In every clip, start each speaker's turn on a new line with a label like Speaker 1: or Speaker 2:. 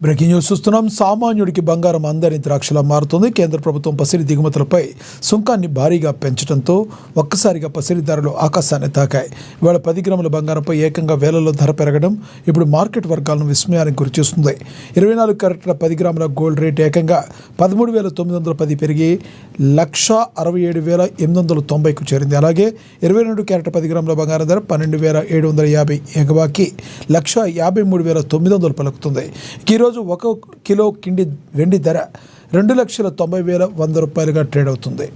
Speaker 1: Breaking news చూస్తున్నాం. సామాన్యుడికి బంగారం అందని ద్రాక్షలా మారుతుంది. కేంద్ర ప్రభుత్వం పసిడి దిగుమతులపై సుంకాన్ని భారీగా పెంచడంతో ఒక్కసారిగా పసిడి ధరలు ఆకాశాన్ని తాకాయి. ఇవాళ 10 గ్రాముల బంగారంపై ఏకంగా వేలలో ధర పెరగడం ఇప్పుడు మార్కెట్ వర్గాలను విస్మయానికి గురిచేస్తుంది. 24 క్యారెట్ల 10 గ్రాముల గోల్డ్ రేట్ ఏకంగా 13,910 పెరిగి 1,67,890కు చేరింది. అలాగే 22 క్యారెట్ల 10 గ్రాముల బంగారం ధర 12,750 ఎగబాకి 1,53,900 పలుకుతుంది. ఈరోజు 1 కిలో వెండి ధర 2,90,100 ట్రేడ్ అవుతుంది.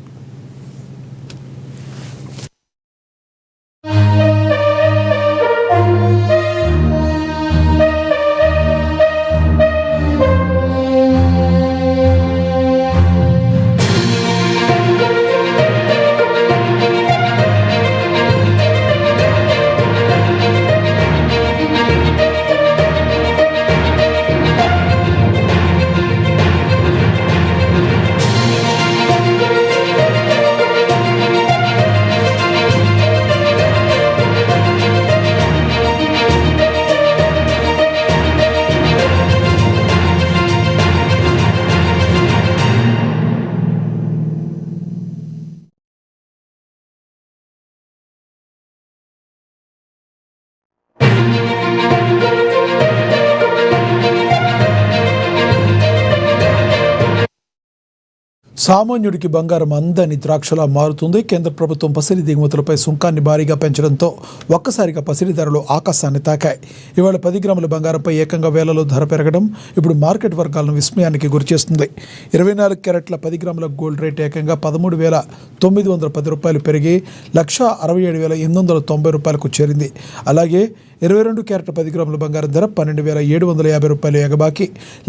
Speaker 1: సామాన్యుడికి బంగారం అందని ద్రాక్షలా మారుతుంది. కేంద్ర ప్రభుత్వం పసిడి దిగుమతులపై సుంకాన్ని భారీగా పెంచడంతో ఒక్కసారిగా పసిడి ధరలు ఆకాశాన్ని తాకాయి. ఇవాళ 10 గ్రాముల బంగారంపై ఏకంగా వేలలో ధర పెరగడం ఇప్పుడు మార్కెట్ వర్గాలను విస్మయానికి గురిచేస్తుంది. 24 క్యారెట్ల 10 గ్రాముల గోల్డ్ రేట్ ఏకంగా 13,910 పెరిగి 1,67,890కు చేరింది. అలాగే 22 క్యారెట్ల 10 గ్రాముల బంగారం ధర 12,750 ఎగబాకి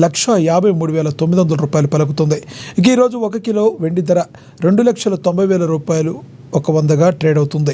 Speaker 1: 1,53,900 పలుకుతుంది. ఈరోజు 1 కిలో వెండి ధర 2,90,000 100గా ట్రేడ్ అవుతుంది.